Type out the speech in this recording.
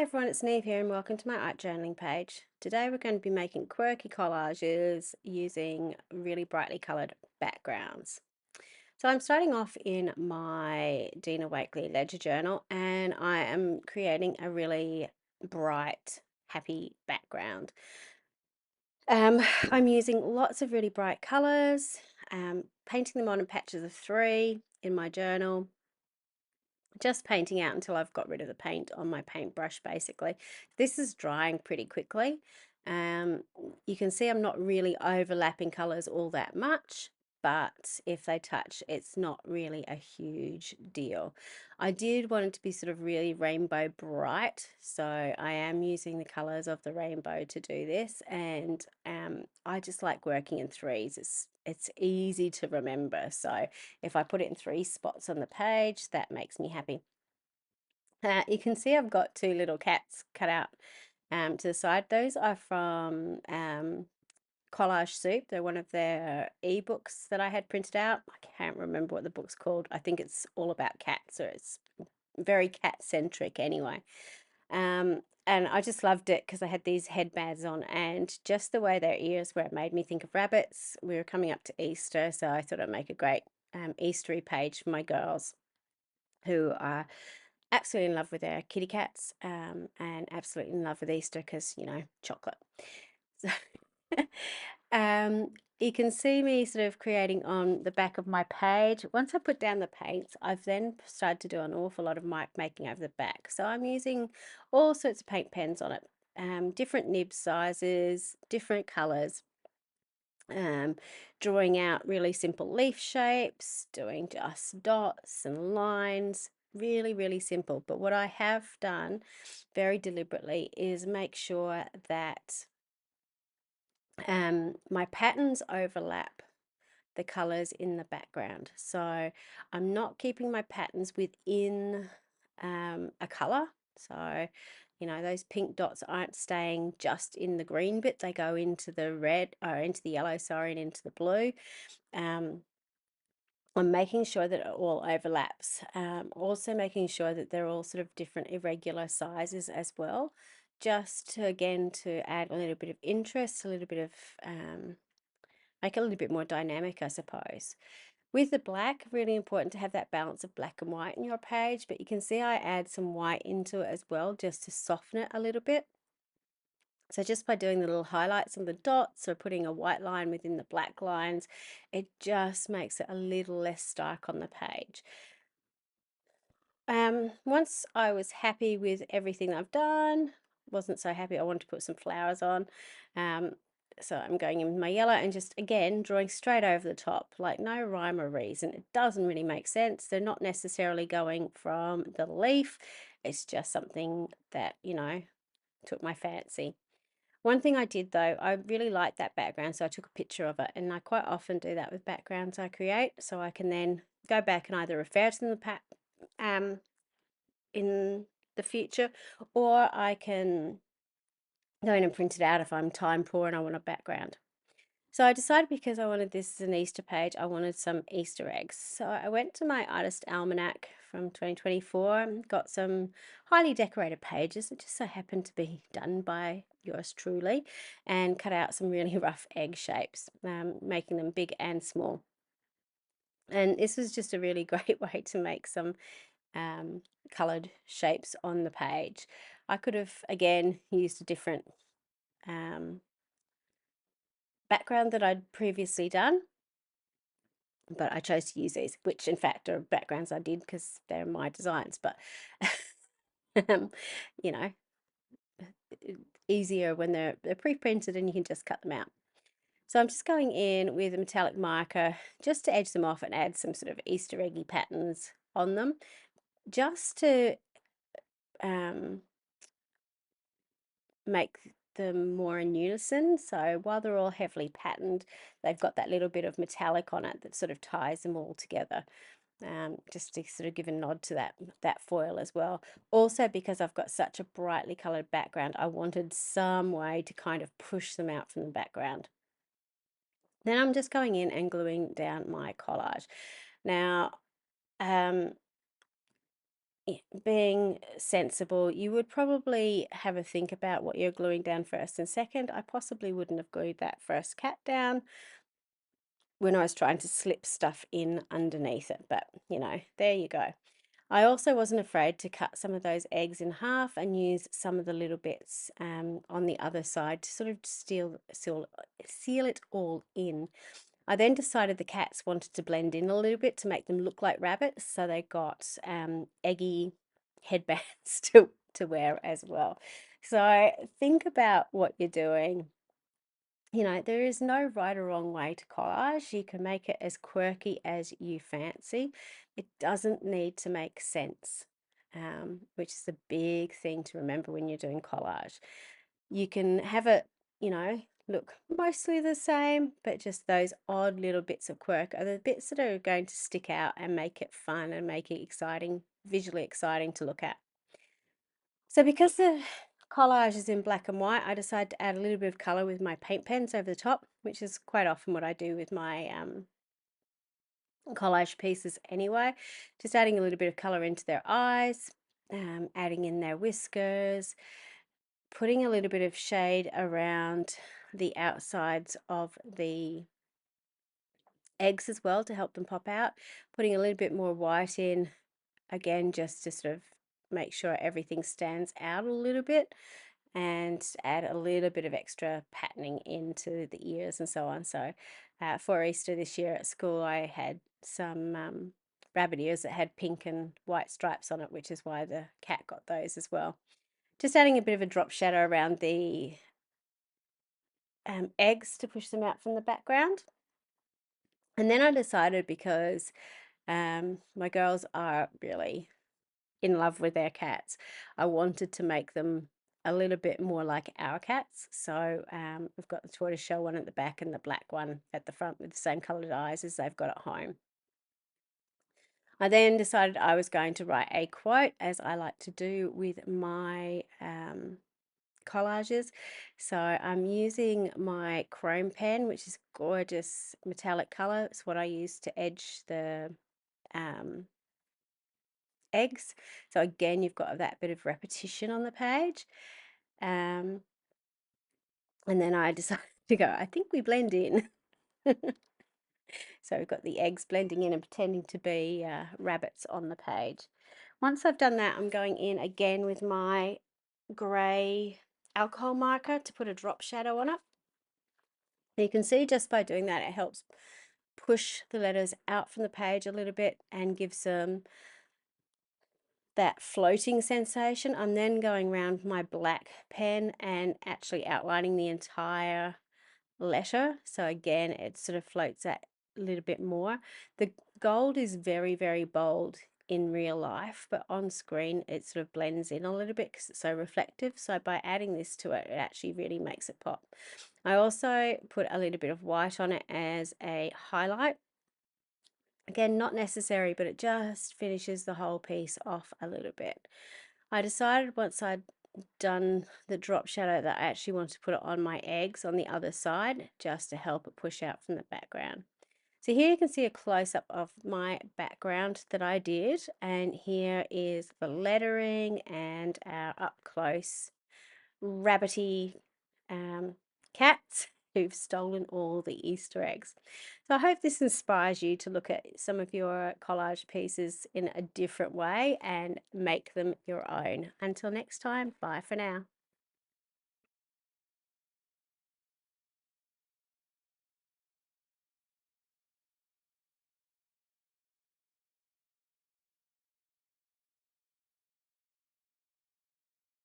everyone, it's Niamh here and welcome to my art journaling page. Today we're going to be making quirky collages using really brightly coloured backgrounds. So I'm starting off in my Dina Wakley ledger journal and I am creating a really bright, happy background. I'm using lots of really bright colours, painting them on in patches of 3 in my journal. Just painting out until I've got rid of the paint on my paintbrush basically. This is drying pretty quickly. Um, you can see I'm not really overlapping colours all that much, but if they touch, it's not really a huge deal. I did want it to be sort of really rainbow bright, so I am using the colours of the rainbow to do this, and I just like working in threes. It's easy to remember, so if I put it in 3 spots on the page, that makes me happy. You can see I've got 2 little cats cut out to the side. Those are from Collage Soup. They're one of their ebooks that I had printed out. I can't remember what the book's called. I think it's all about cats, or it's very cat-centric anyway. And I just loved it because I had these headbands on, and just the way their ears were made me think of rabbits. We were coming up to Easter, so I thought I'd make a great Eastery page for my girls, who are absolutely in love with their kitty cats, and absolutely in love with Easter because, chocolate. So um, you can see me sort of creating on the back of my page. Once I put down the paints, I've then started to do an awful lot of mark making over the back. So I'm using all sorts of paint pens on it, different nib sizes, different colours, drawing out really simple leaf shapes, doing just dots and lines, really, really simple. But what I have done very deliberately is make sure that my patterns overlap the colors in the background. So I'm not keeping my patterns within a color. So, those pink dots aren't staying just in the green bit, they go into the red, or into the yellow, sorry, and into the blue. Um, I'm making sure that it all overlaps. Also making sure that they're all sort of different irregular sizes as well, just to, again, to add a little bit of interest, a little bit of make it a little bit more dynamic, I suppose. With the black, really important to have that balance of black and white in your page, but you can see I add some white into it as well, just to soften it a little bit. So just by doing the little highlights on the dots or putting a white line within the black lines, it just makes it a little less stark on the page. Once I was happy with everything I've done, wasn't so happy, I wanted to put some flowers on. So I'm going in with my yellow and just, again, drawing straight over the top, like no rhyme or reason. It doesn't really make sense. They're not necessarily going from the leaf. It's just something that, took my fancy. One thing I did though, I really liked that background, so I took a picture of it, and I quite often do that with backgrounds I create, so I can then go back and either refer to them in the future, or I can go in and print it out if I'm time poor and I want a background. So I decided, because I wanted this as an Easter page, I wanted some Easter eggs. So I went to my Artist Almanac from 2024, got some highly decorated pages that just so happened to be done by yours truly, and cut out some really rough egg shapes, making them big and small. And this was just a really great way to make some coloured shapes on the page. I could have, again, used a different background that I'd previously done, but I chose to use these, which in fact are backgrounds I did because they're my designs, but um, you know, easier when they're pre-printed and you can just cut them out. So I'm just going in with a metallic marker just to edge them off and add some sort of Easter eggy patterns on them, just to make them more in unison. So while they're all heavily patterned, they've got that little bit of metallic on it that sort of ties them all together. Just to sort of give a nod to that foil as well. Also, because I've got such a brightly coloured background, I wanted some way to kind of push them out from the background. Then I'm just going in and gluing down my collage. Now, being sensible, you would probably have a think about what you're gluing down first and second. I possibly wouldn't have glued that first cat down when I was trying to slip stuff in underneath it, but there you go. I also wasn't afraid to cut some of those eggs in half and use some of the little bits on the other side to sort of seal it all in. I then decided the cats wanted to blend in a little bit to make them look like rabbits, so they got eggy headbands to wear as well. So think about what you're doing. There is no right or wrong way to collage. You can make it as quirky as you fancy. It doesn't need to make sense, which is a big thing to remember when you're doing collage. You can have it, look mostly the same, but just those odd little bits of quirk are the bits that are going to stick out and make it fun and make it exciting, visually exciting to look at. So because the collage is in black and white, I decided to add a little bit of colour with my paint pens over the top, which is quite often what I do with my collage pieces anyway. Just adding a little bit of colour into their eyes, adding in their whiskers, putting a little bit of shade around the outsides of the eggs as well to help them pop out, putting a little bit more white in, again, just to sort of make sure everything stands out a little bit, and add a little bit of extra patterning into the ears and so on. So for Easter this year at school, I had some rabbit ears that had pink and white stripes on it, which is why the cat got those as well. Just adding a bit of a drop shadow around the eggs to push them out from the background. And then I decided, because my girls are really in love with their cats, I wanted to make them a little bit more like our cats. So we've got the tortoiseshell one at the back and the black one at the front with the same coloured eyes as they've got at home. I then decided I was going to write a quote, as I like to do with my collages. So I'm using my chrome pen, which is gorgeous metallic colour. It's what I use to edge the eggs. So again, you've got that bit of repetition on the page. And then I decided to go, I think we blend in. So we've got the eggs blending in and pretending to be rabbits on the page. Once I've done that, I'm going in again with my grey alcohol marker to put a drop shadow on it. You can see just by doing that, it helps push the letters out from the page a little bit and gives them that floating sensation. I'm then going around my black pen and actually outlining the entire letter. So again, it sort of floats that a little bit more. The gold is very, very bold in real life, but on screen it sort of blends in a little bit because it's so reflective. So by adding this to it, it actually really makes it pop. I also put a little bit of white on it as a highlight. Again, not necessary, but it just finishes the whole piece off a little bit. I decided once I'd done the drop shadow that I actually wanted to put it on my eggs on the other side, just to help it push out from the background. So here you can see a close-up of my background that I did, and here is the lettering and our up-close rabbity cats who've stolen all the Easter eggs. So I hope this inspires you to look at some of your collage pieces in a different way and make them your own. Until next time, bye for now.